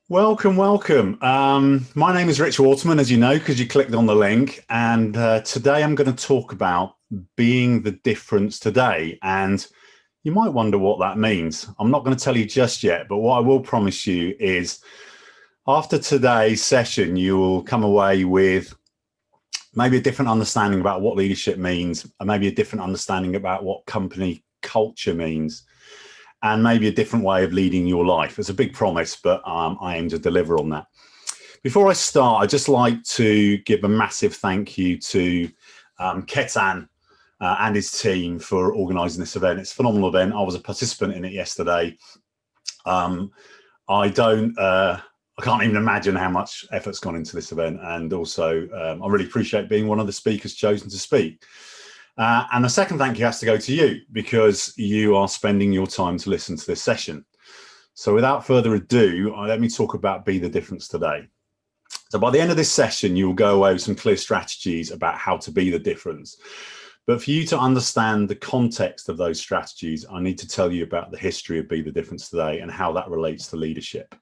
Welcome, welcome. My name is Rich Waterman, as you know, because you clicked on the link. And today I'm going to talk about being the difference today. And you might wonder what that means. I'm not going to tell you just yet, but what I will promise you is after today's session, you will come away with maybe a different understanding about what leadership means, and maybe a different understanding about what company culture means, and maybe a different way of leading your life. It's a big promise, but I aim to deliver on that. Before I start, I'd just like to give a massive thank you to Ketan and his team for organising this event. It's a phenomenal event. I was a participant in it yesterday. I can't even imagine how much effort's gone into this event. And also, I really appreciate being one of the speakers chosen to speak. And the second thank you has to go to you because you are spending your time to listen to this session. So without further ado, let me talk about Be the Difference today. So by the end of this session, you will go away with some clear strategies about how to be the difference. But for you to understand the context of those strategies, I need to tell you about the history of Be the Difference today and how that relates to leadership.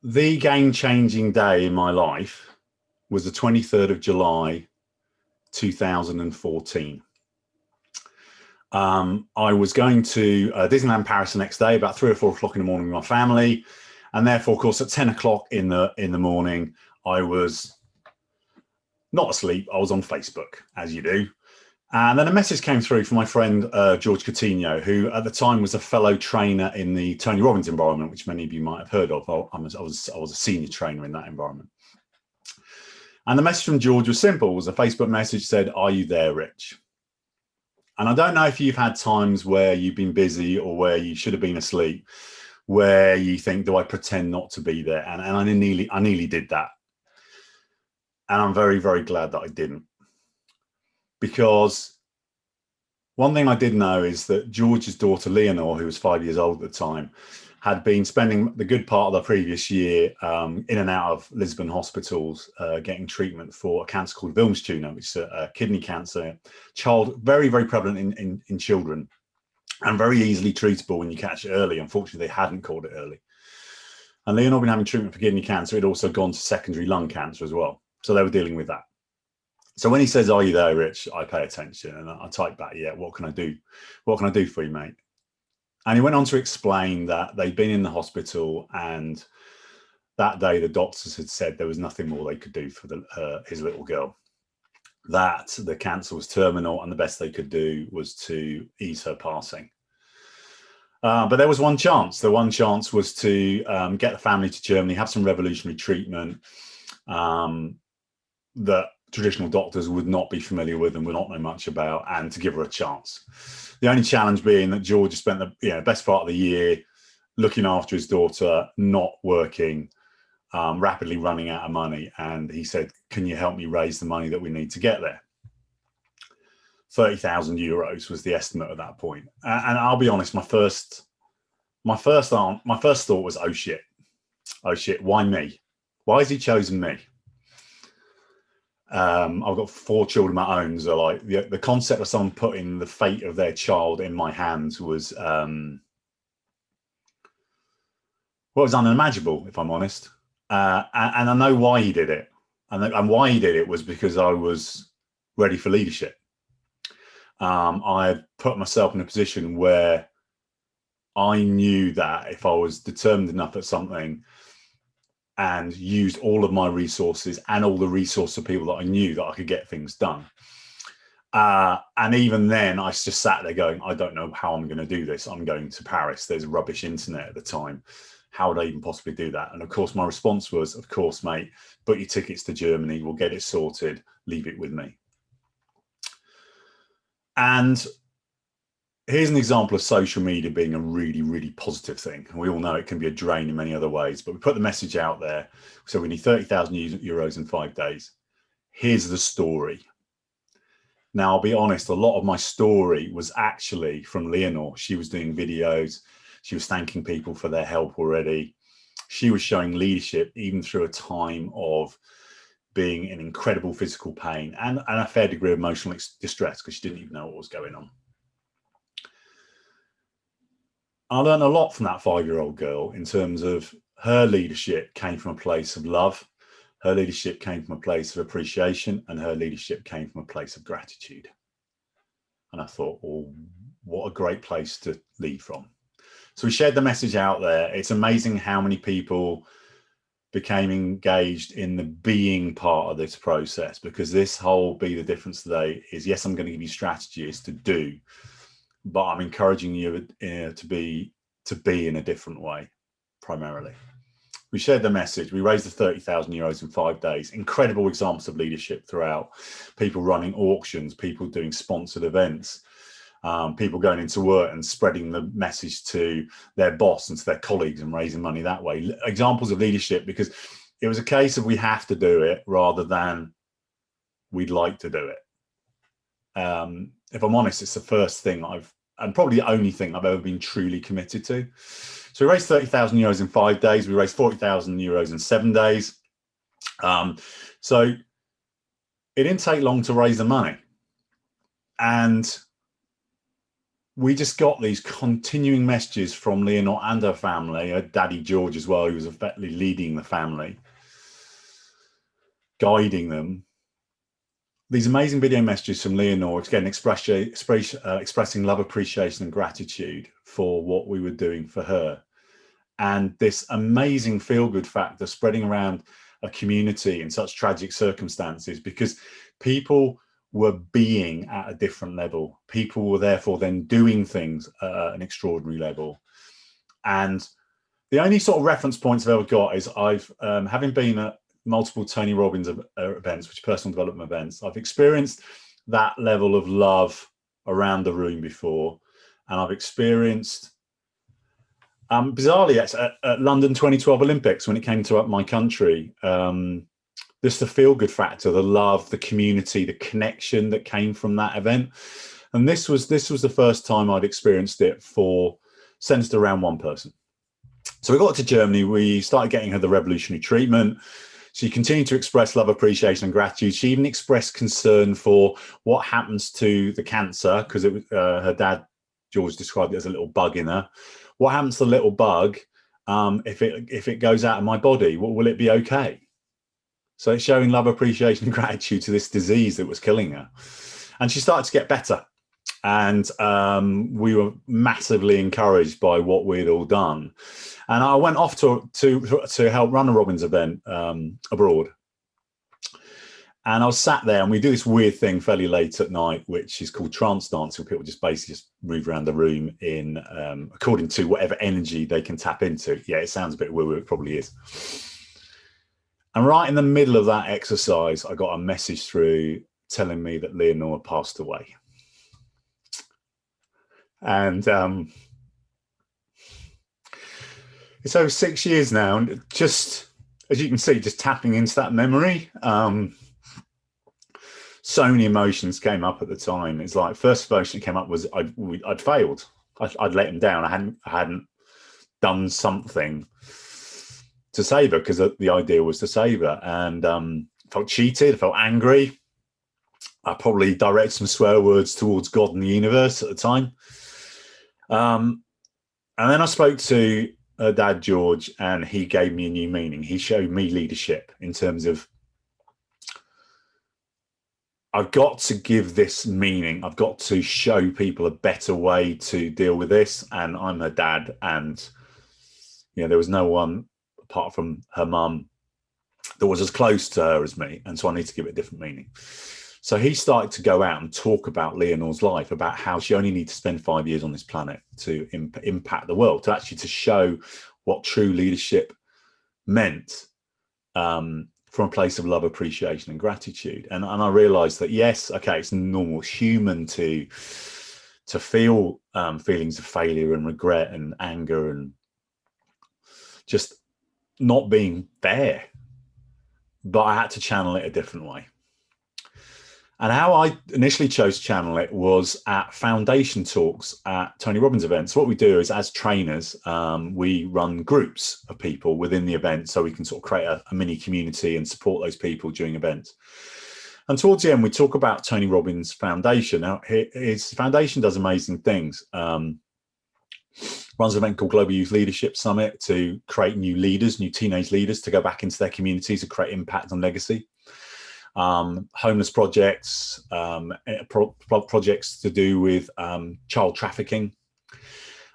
The game-changing day in my life was the 23rd of July, 2014. I was going to Disneyland Paris the next day, about 3 or 4 o'clock in the morning with my family. And therefore, of course, at 10 o'clock in the morning, I was not asleep. I was on Facebook, as you do. And then a message came through from my friend, George Coutinho, who at the time was a fellow trainer in the Tony Robbins environment, which many of you might have heard of. I was a senior trainer in that environment. And the message from George was simple. It was a Facebook message, said, "Are you there, Rich?" And I don't know if you've had times where you've been busy or where you should have been asleep, where you think, do I pretend not to be there? And I nearly did that. And I'm very, very glad that I didn't. Because one thing I did know is that George's daughter, Leonore, who was 5 years old at the time, had been spending the good part of the previous year in and out of Lisbon hospitals getting treatment for a cancer called Wilms tumor, which is a kidney cancer, very, very prevalent in children and very easily treatable when you catch it early. Unfortunately, they hadn't caught it early. And Leonore had been having treatment for kidney cancer. It had also gone to secondary lung cancer as well. So they were dealing with that. So when he says, "Are you there, Rich?" I pay attention and I type back, "Yeah, what can I do? What can I do for you, mate?" And he went on to explain that they'd been in the hospital and that day the doctors had said there was nothing more they could do for his little girl, that the cancer was terminal and the best they could do was to ease her passing. But there was one chance. The one chance was to get the family to Germany, have some revolutionary treatment that traditional doctors would not be familiar with and would not know much about, and to give her a chance. The only challenge being that George spent the best part of the year looking after his daughter, not working, rapidly running out of money. And he said, "Can you help me raise the money that we need to get there?" 30,000 euros was the estimate at that point. And I'll be honest, my first thought was, oh shit, why me? Why has he chosen me? I've got 4 children of my own, so like the concept of someone putting the fate of their child in my hands was unimaginable, if I'm honest. And I know why he did it, and why he did it was because I was ready for leadership. I had put myself in a position where I knew that if I was determined enough at something and used all of my resources and all the resources of people that I knew, that I could get things done. And even then, I just sat there going, I don't know how I'm going to do this. I'm going to Paris. There's rubbish internet at the time. How would I even possibly do that? And of course, my response was, of course, mate, book your tickets to Germany. We'll get it sorted. Leave it with me. And here's an example of social media being a really, really positive thing. And we all know it can be a drain in many other ways, but we put the message out there. So we need 30,000 euros in 5 days. Here's the story. Now, I'll be honest, a lot of my story was actually from Leonore. She was doing videos. She was thanking people for their help already. She was showing leadership even through a time of being in incredible physical pain and a fair degree of emotional distress because she didn't even know what was going on. I learned a lot from that 5-year-old girl in terms of her leadership came from a place of love, her leadership came from a place of appreciation, and her leadership came from a place of gratitude. And I thought, oh, what a great place to lead from. So we shared the message out there. It's amazing how many people became engaged in the being part of this process, because this whole Be the Difference today is, yes, I'm going to give you strategies to do, but I'm encouraging you to be in a different way, primarily. We shared the message. We raised the 30,000 euros in 5 days. Incredible examples of leadership throughout. People running auctions, people doing sponsored events, people going into work and spreading the message to their boss and to their colleagues and raising money that way. Examples of leadership, because it was a case of we have to do it rather than we'd like to do it. If I'm honest, it's the first thing and probably the only thing I've ever been truly committed to. So we raised 30,000 euros in 5 days. We raised 40,000 euros in 7 days. So it didn't take long to raise the money. And we just got these continuing messages from Leonor and her family, her daddy George as well, who was effectively leading the family, guiding them. These amazing video messages from Leonor, again, expressing love, appreciation, and gratitude for what we were doing for her. And this amazing feel-good factor spreading around a community in such tragic circumstances, because people were being at a different level. People were therefore then doing things at an extraordinary level. And the only sort of reference points I've ever got is having been at multiple Tony Robbins events, which are personal development events, I've experienced that level of love around the room before. And I've experienced, bizarrely, at London 2012 Olympics, when it came to my country, just the feel-good factor, the love, the community, the connection that came from that event. And this was the first time I'd experienced it centered around one person. So we got to Germany, we started getting her the revolutionary treatment. She continued to express love, appreciation, and gratitude. She even expressed concern for what happens to the cancer, because it was her dad, George, described it as a little bug in her. What happens to the little bug if it goes out of my body? Will it be okay? So it's showing love, appreciation, and gratitude to this disease that was killing her. And she started to get better. And we were massively encouraged by what we'd all done. And I went off to help run a Robbins event abroad. And I was sat there, and we do this weird thing fairly late at night, which is called trance dancing. People just basically just move around the room in according to whatever energy they can tap into. Yeah, it sounds a bit woo-woo, it probably is. And right in the middle of that exercise, I got a message through telling me that Leonor had passed away. And it's over 6 years now, and just, as you can see, just tapping into that memory, so many emotions came up at the time. It's like, first emotion that came up was I'd failed. I'd let him down. I hadn't done something to save her, because the idea was to save her. And felt cheated, I felt angry. I probably directed some swear words towards God and the universe at the time. And then I spoke to her dad, George, and he gave me a new meaning. He showed me leadership in terms of, I've got to give this meaning. I've got to show people a better way to deal with this. And I'm her dad, and there was no one apart from her mum that was as close to her as me. And so I need to give it a different meaning. So he started to go out and talk about Leonor's life, about how she only needs to spend 5 years on this planet to impact the world, to show what true leadership meant from a place of love, appreciation, and gratitude. And I realized that, yes, okay, it's normal, it's human to feel feelings of failure and regret and anger and just not being there. But I had to channel it a different way. And how I initially chose to channel it was at foundation talks at Tony Robbins events. What we do is, as trainers, we run groups of people within the event, so we can sort of create a mini community and support those people during events. And towards the end, we talk about Tony Robbins' foundation. Now, his foundation does amazing things. runs an event called Global Youth Leadership Summit to create new leaders, new teenage leaders to go back into their communities to create impact and legacy. Homeless projects, projects to do with child trafficking,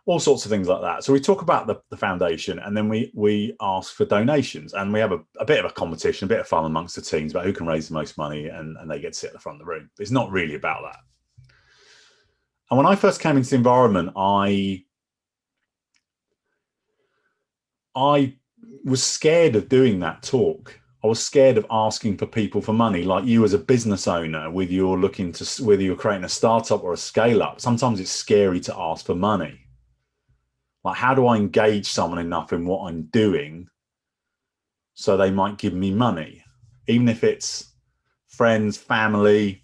all sorts of things like that. So we talk about the foundation, and then we ask for donations, and we have a bit of a competition, a bit of fun amongst the teams about who can raise the most money, and they get to sit at the front of the room. It's not really about that. And when I first came into the environment, I was scared of doing that talk. I was scared of asking for people for money, like you as a business owner, whether you're creating a startup or a scale up. Sometimes it's scary to ask for money. Like, how do I engage someone enough in what I'm doing so they might give me money, even if it's friends, family,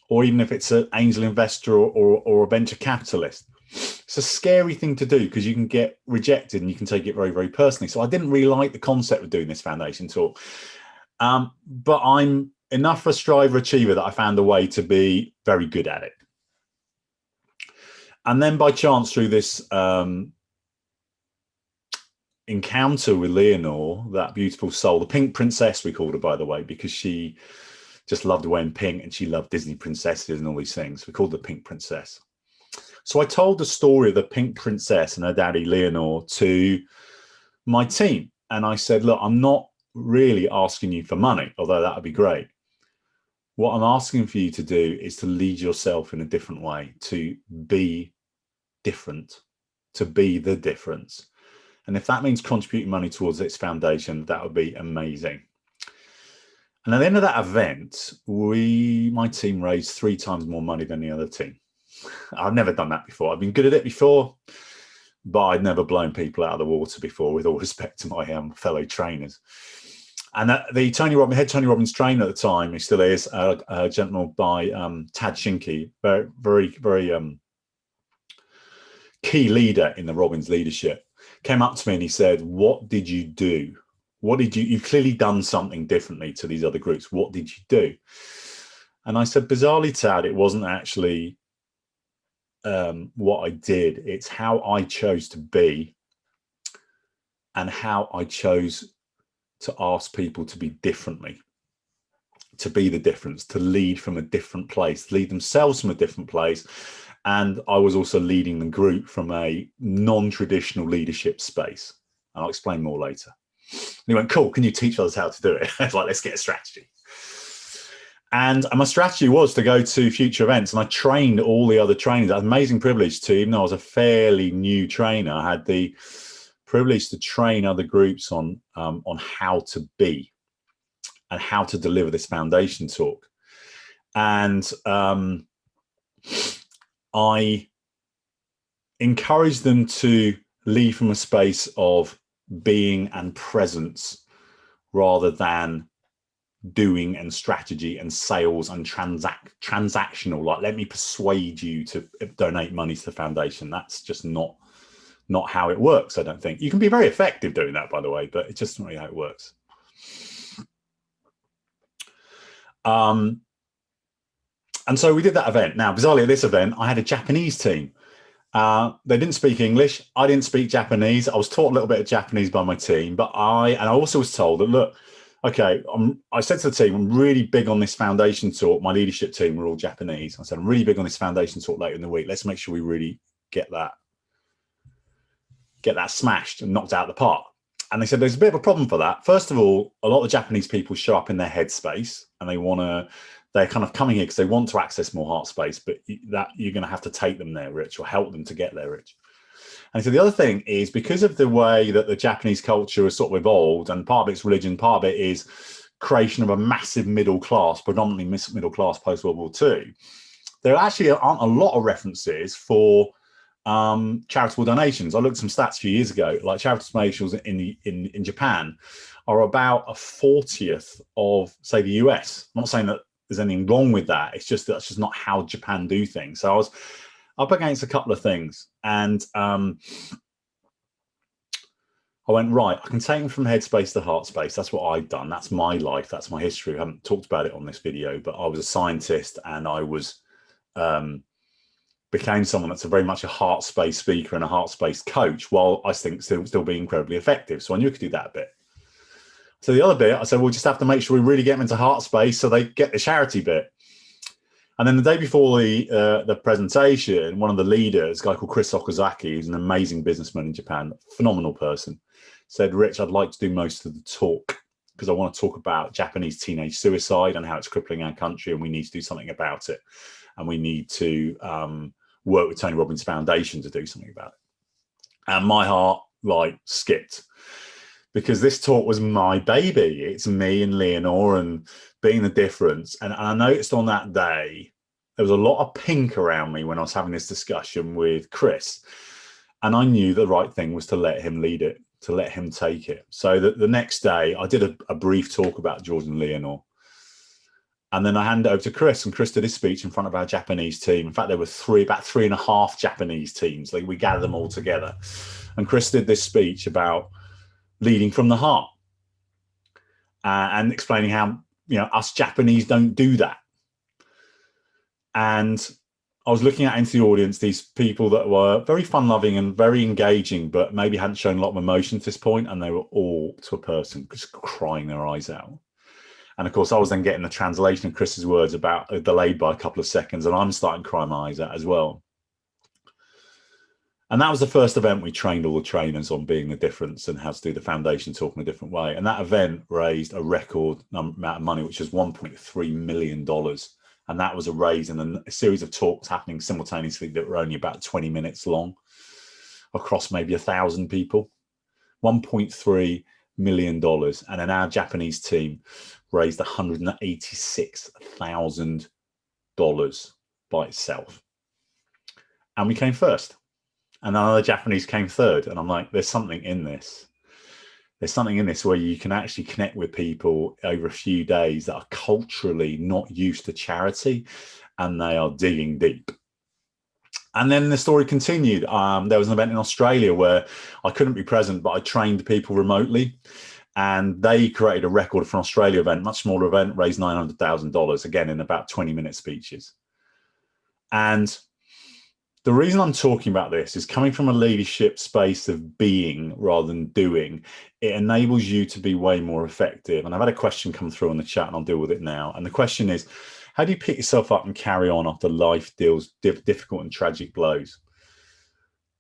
or even if it's an angel investor or a venture capitalist. It's a scary thing to do because you can get rejected and you can take it very, very personally. So I didn't really like the concept of doing this foundation talk. But I'm enough of a striver achiever that I found a way to be very good at it. And then by chance, through this encounter with Leonore, that beautiful soul, the Pink Princess, we called her, by the way, because she just loved wearing pink and she loved Disney princesses and all these things. We called her Pink Princess. So I told the story of the Pink Princess and her daddy, Leonore, to my team. And I said, look, I'm not really asking you for money, although that would be great. What I'm asking for you to do is to lead yourself in a different way, to be different, to be the difference. And if that means contributing money towards its foundation, that would be amazing. And at the end of that event, my team raised 3 times more money than the other team. I've never done that before. I've been good at it before, but I'd never blown people out of the water before, with all respect to my fellow trainers. And the head Tony Robbins trainer at the time, he still is, a gentleman by Tad Shinky, very, very, very key leader in the Robbins leadership, came up to me and he said, what did you do? You've clearly done something differently to these other groups. What did you do? And I said, bizarrely, Tad, it wasn't actually what I did. It's how I chose to be and how I chose to ask people to be differently, to be the difference, to lead from a different place, lead themselves from a different place. And I was also leading the group from a non-traditional leadership space. And I'll explain more later. And he went, cool, can you teach us how to do it? I was like, let's get a strategy. And my strategy was to go to future events, and I trained all the other trainers. I had an amazing privilege to, even though I was a fairly new trainer, I had the privilege to train other groups on how to be and how to deliver this foundation talk. And I encouraged them to lead from a space of being and presence rather than doing and strategy and sales and transactional, like, let me persuade you to donate money to the foundation. That's just not how it works, I don't think. You can be very effective doing that, by the way, but it's just not really how it works. And so we did that event. Now, bizarrely, at this event, I had a Japanese team. They didn't speak English. I didn't speak Japanese. I was taught a little bit of Japanese by my team, but I also was told that, look, okay, I said to the team, I'm really big on this foundation talk. My leadership team were all Japanese. I said, I'm really big on this foundation talk later in the week. Let's make sure we really get that smashed and knocked out of the park. And they said, there's a bit of a problem for that. First of all, a lot of Japanese people show up in their headspace and they're kind of coming here because they want to access more heart space, but that you're going to have to take them there, Rich, or help them to get there, Rich. And so the other thing is, because of the way that the Japanese culture has sort of evolved, and part of it's religion, part of it is creation of a massive middle class, predominantly middle class post-World War II, there actually aren't a lot of references for charitable donations. I looked at some stats a few years ago, like charitable donations in Japan are about a 40th of, say, the US. I'm not saying that there's anything wrong with that. It's just that's just not how Japan do things. So I was up against a couple of things, and I went, right, I can take them from headspace to heart space. That's what I've done. That's my life. That's my history. I haven't talked about it on this video, but I was a scientist, and I was became someone that's very much a heart space speaker and a heart space coach, while I think still being incredibly effective. So I knew I could do that a bit. So the other bit, I said, we'll just have to make sure we really get them into heart space so they get the charity bit. And then the day before the presentation, one of the leaders, a guy called Chris Okazaki, who's an amazing businessman in Japan, phenomenal person, said, Rich, I'd like to do most of the talk because I want to talk about Japanese teenage suicide and how it's crippling our country, and we need to do something about it. And we need to work with Tony Robbins Foundation to do something about it. And my heart skipped, because this talk was my baby. It's me and Leonore and being the difference. And I noticed on that day, there was a lot of pink around me when I was having this discussion with Chris. And I knew the right thing was to let him lead it, to let him take it. So the next day, I did a brief talk about George and Leonore. And then I handed it over to Chris, and Chris did his speech in front of our Japanese team. In fact, there were about 3.5 Japanese teams. We gathered them all together. And Chris did this speech about leading from the heart, and explaining how, us Japanese don't do that. And I was looking out into the audience, these people that were very fun-loving and very engaging, but maybe hadn't shown a lot of emotion to this point, and they were all, to a person, just crying their eyes out. And of course, I was then getting the translation of Chris's words about delayed by a couple of seconds, and I'm starting to cry my eyes out as well. And that was the first event we trained all the trainers on being the difference and how to do the foundation talk in a different way. And that event raised a record amount of money, which was $1.3 million. And that was raised in a series of talks happening simultaneously that were only about 20 minutes long across maybe 1,000 people. $1.3 million. And then our Japanese team raised $186,000 by itself. And we came first. And another Japanese came third. And I'm like, there's something in this. There's something in this where you can actually connect with people over a few days that are culturally not used to charity, and they are digging deep. And then the story continued. There was an event in Australia where I couldn't be present, but I trained people remotely. And they created a record for an Australia event, much smaller event, raised $900,000, again, in about 20-minute speeches. And the reason I'm talking about this is coming from a leadership space of being rather than doing. It enables you to be way more effective. And I've had a question come through on the chat, and I'll deal with it now. And the question is, how do you pick yourself up and carry on after life deals difficult and tragic blows?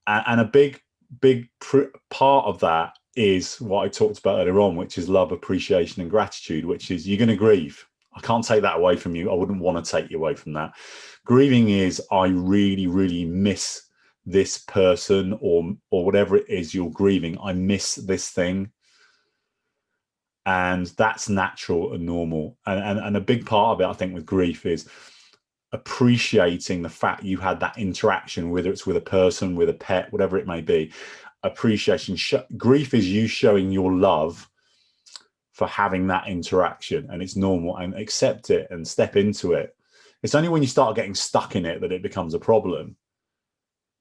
And a big part of that is what I talked about earlier on, which is love, appreciation, and gratitude, which is you're going to grieve. I can't take that away from you. I wouldn't want to take you away from that. Grieving is, I really, really miss this person, or whatever it is you're grieving. I miss this thing. And that's natural and normal. And a big part of it, I think, with grief is appreciating the fact you had that interaction, whether it's with a person, with a pet, whatever it may be. Appreciation. Grief is you showing your love for having that interaction, and it's normal, and accept it and step into it. It's only when you start getting stuck in it that it becomes a problem.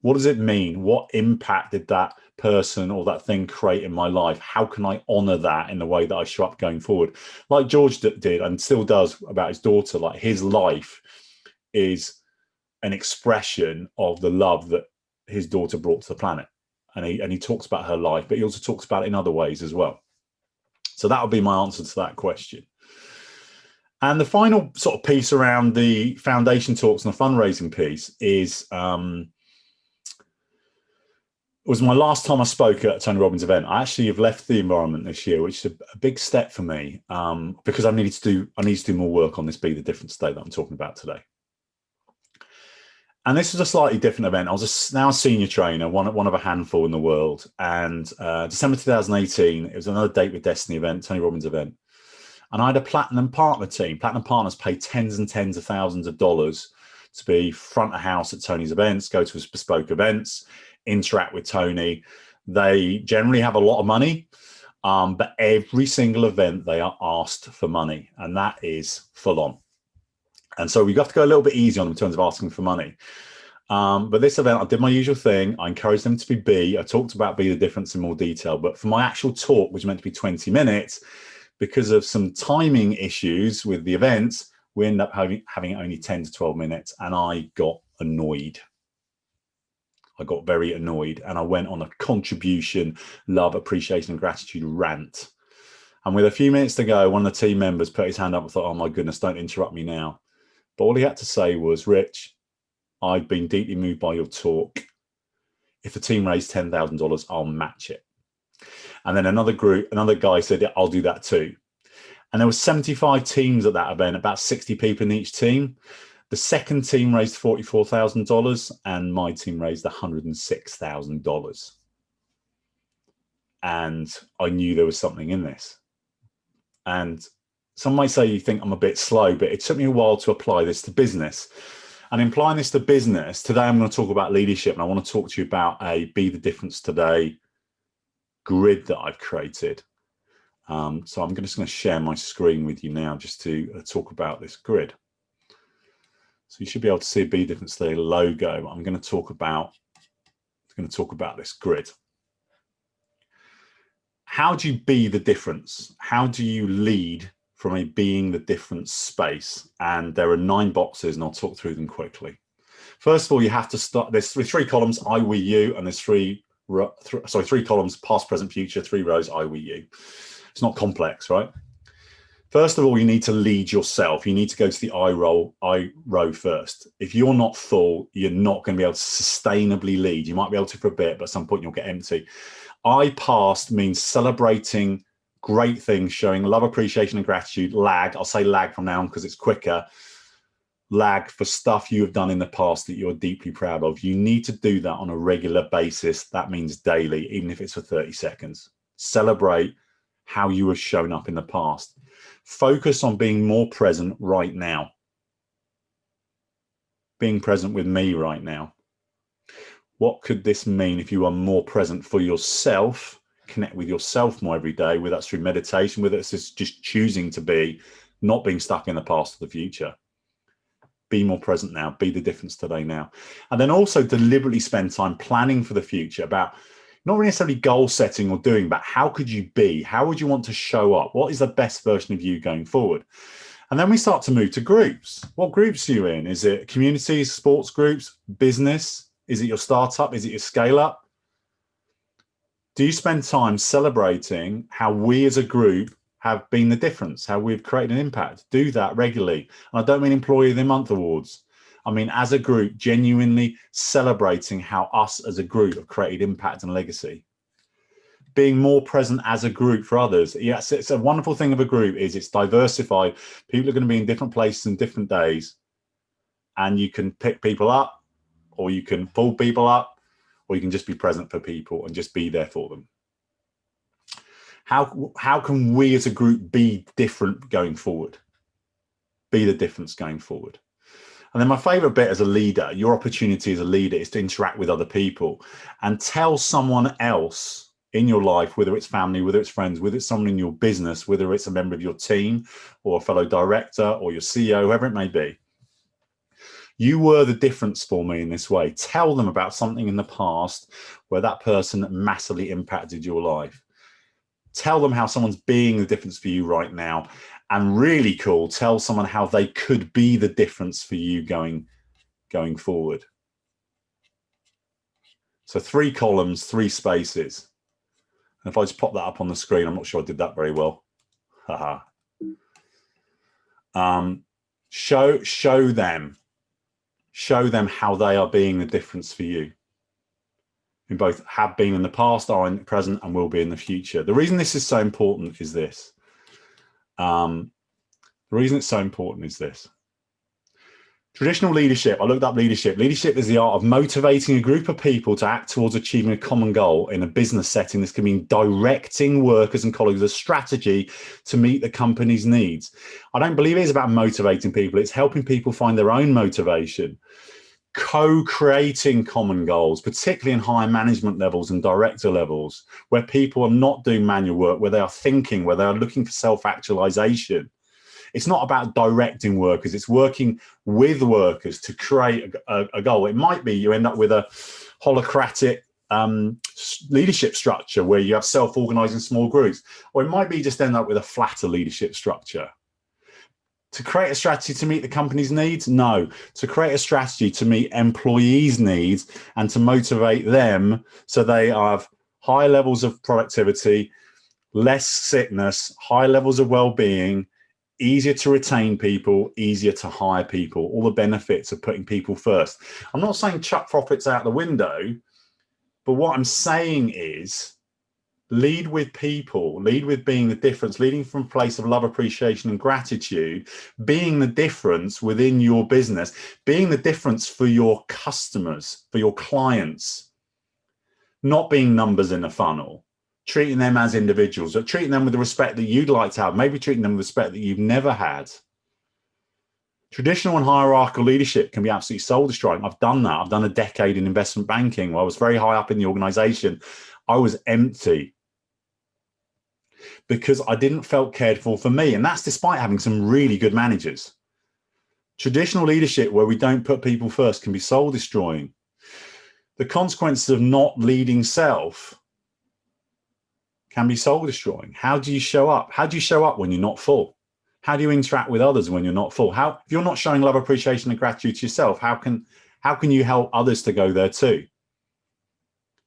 What does it mean? What impact did that person or that thing create in my life? How can I honor that in the way that I show up going forward? Like George did and still does about his daughter. Like, his life is an expression of the love that his daughter brought to the planet. And he talks about her life, but he also talks about it in other ways as well. So that would be my answer to that question. And the final sort of piece around the foundation talks and the fundraising piece is, it was my last time I spoke at a Tony Robbins event. I actually have left the environment this year, which is a big step for me, because I need to do more work on this Be the Difference Day that I'm talking about today. And this was a slightly different event. I was now a senior trainer, one of a handful in the world. And December 2018, it was another Date with Destiny event, Tony Robbins event. And I had a platinum partner team. Platinum partners pay tens and tens of thousands of dollars to be front of house at Tony's events, go to his bespoke events, interact with Tony. They generally have a lot of money, but every single event they are asked for money, and that is full on. And so we have to go a little bit easy on them in terms of asking for money. But this event, I did my usual thing. I encouraged them to be B. I talked about Be the Difference in more detail, but for my actual talk, which was meant to be 20 minutes, because of some timing issues with the events, we ended up having only 10 to 12 minutes, and I got annoyed. I got very annoyed and I went on a contribution, love, appreciation and gratitude rant. And with a few minutes to go, one of the team members put his hand up and thought, oh my goodness, don't interrupt me now. But all he had to say was, Rich, I've been deeply moved by your talk. If the team raised $10,000, I'll match it. And then another guy said, yeah, I'll do that too. And there were 75 teams at that event, about 60 people in each team. The second team raised $44,000 and my team raised $106,000. And I knew there was something in this. And some might say you think I'm a bit slow, but it took me a while to apply this to business. And applying this to business, today I'm going to talk about leadership, and I want to talk to you about a Be the Difference Today grid that I've created. So I'm just going to share my screen with you now just to talk about this grid. So you should be able to see a Be the Difference Today logo. I'm going to talk about this grid. How do you be the difference? How do you lead from a being the difference space? And there are 9 boxes, and I'll talk through them quickly. First of all, you have to start. There's 3 columns, I, we, you, and there's 3 columns, past, present, future, 3 rows, I, we, you. It's not complex, right? First of all, you need to lead yourself. You need to go to the I row first. If you're not full, you're not going to be able to sustainably lead. You might be able to for a bit, but at some point you'll get empty. I past means celebrating great things, showing love, appreciation, and gratitude. Lag, I'll say lag from now on because it's quicker. Lag for stuff you have done in the past that you're deeply proud of. You need to do that on a regular basis. That means daily, even if it's for 30 seconds. Celebrate how you have shown up in the past. Focus on being more present right now. Being present with me right now. What could this mean if you are more present for yourself? Connect with yourself more every day, whether that's through meditation, whether it's just choosing to be, not being stuck in the past or the future. Be more present now, be the difference today now. And then also deliberately spend time planning for the future, about not necessarily goal setting or doing, but how could you be? How would you want to show up? What is the best version of you going forward? And then we start to move to groups. What groups are you in? Is it communities, sports groups, business? Is it your startup? Is it your scale up? Do you spend time celebrating how we as a group have been the difference, how we've created an impact? Do that regularly. And I don't mean Employee of the Month awards. I mean, as a group, genuinely celebrating how us as a group have created impact and legacy. Being more present as a group for others. Yes, it's a wonderful thing of a group is it's diversified. People are going to be in different places and different days. And you can pick people up, or you can pull people up, or you can just be present for people and just be there for them. How can we as a group be different going forward? Be the difference going forward. And then my favorite bit as a leader, your opportunity as a leader is to interact with other people and tell someone else in your life, whether it's family, whether it's friends, whether it's someone in your business, whether it's a member of your team or a fellow director or your CEO, whoever it may be. You were the difference for me in this way. Tell them about something in the past where that person massively impacted your life. Tell them how someone's being the difference for you right now. And really cool, tell someone how they could be the difference for you going forward. So 3 columns, 3 spaces. And if I just pop that up on the screen, I'm not sure I did that very well. Haha. Show them how they are being the difference for you. Who both have been in the past, are in the present, and will be in the future. The reason this is so important is this. Traditional leadership, I looked up leadership. Leadership is the art of motivating a group of people to act towards achieving a common goal in a business setting. This can mean directing workers and colleagues a strategy to meet the company's needs. I don't believe it is about motivating people. It's helping people find their own motivation. Co-creating common goals, particularly in higher management levels and director levels, where people are not doing manual work, where they are thinking, where they are looking for self-actualization. It's not about directing workers, it's working with workers to create a goal. It might be you end up with a holacratic leadership structure where you have self-organizing small groups, or it might be just end up with a flatter leadership structure. To create a strategy to meet the company's needs? No. To create a strategy to meet employees' needs and to motivate them so they have high levels of productivity, less sickness, high levels of well-being, easier to retain people, easier to hire people, all the benefits of putting people first. I'm not saying chuck profits out the window, but what I'm saying is lead with people, lead with being the difference, leading from a place of love, appreciation, and gratitude, being the difference within your business, being the difference for your customers, for your clients, not being numbers in a funnel, treating them as individuals, or treating them with the respect that you'd like to have, maybe treating them with respect that you've never had. Traditional and hierarchical leadership can be absolutely soul destroying. I've done that. I've done a decade in investment banking where I was very high up in the organization. I was empty because I didn't felt cared for me. And that's despite having some really good managers. Traditional leadership where we don't put people first can be soul destroying. The consequences of not leading self can be soul destroying. How do you show up? How do you show up when you're not full? How do you interact with others when you're not full? If you're not showing love, appreciation, and gratitude to yourself, how can you help others to go there too?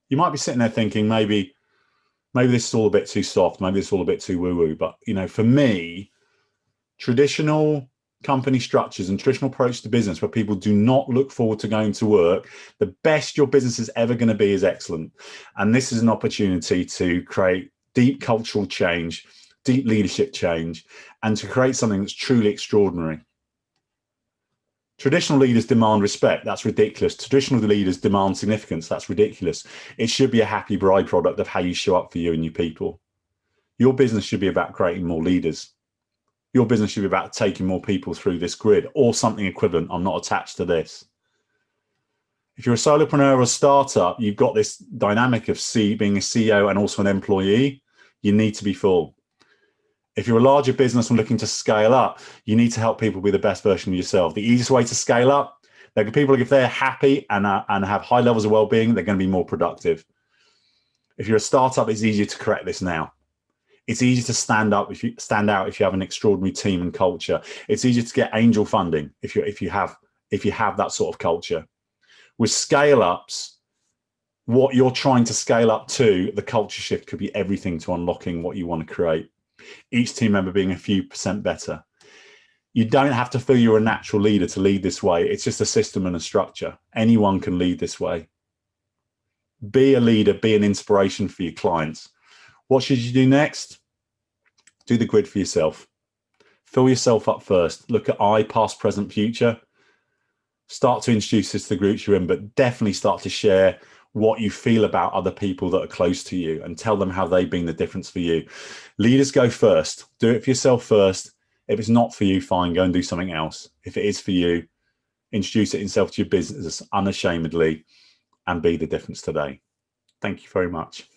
You might be sitting there thinking, maybe this is all a bit too soft, maybe this is all a bit too woo-woo. But for me, traditional company structures and traditional approach to business where people do not look forward to going to work, the best your business is ever going to be is excellent. And this is an opportunity to create deep cultural change, deep leadership change, and to create something that's truly extraordinary. Traditional leaders demand respect. That's ridiculous. Traditional leaders demand significance. That's ridiculous. It should be a happy byproduct of how you show up for you and your people. Your business should be about creating more leaders. Your business should be about taking more people through this grid or something equivalent. I'm not attached to this. If you're a solopreneur or a startup, you've got this dynamic of being a CEO and also an employee. You need to be full. If you're a larger business and looking to scale up, you need to help people be the best version of yourself. The easiest way to scale up, people, if they're happy and have high levels of well-being, they're going to be more productive. If you're a startup, it's easier to correct this now. It's easier to stand out if you have an extraordinary team and culture. It's easier to get angel funding if you have that sort of culture. With scale ups, what you're trying to scale up to, the culture shift could be everything to unlocking what you want to create. Each team member being a few % better. You don't have to feel you're a natural leader to lead this way. It's just a system and a structure. Anyone can lead this way. Be a leader, be an inspiration for your clients. What should you do next? Do the grid for yourself. Fill yourself up first. Look at past, present, future. Start to introduce this to the groups you're in, but definitely start to share what you feel about other people that are close to you and tell them how they've been the difference for you. Leaders go first. Do it for yourself first. If it's not for you, fine, go and do something else. If it is for you, introduce it yourself to your business unashamedly and be the difference today. Thank you very much.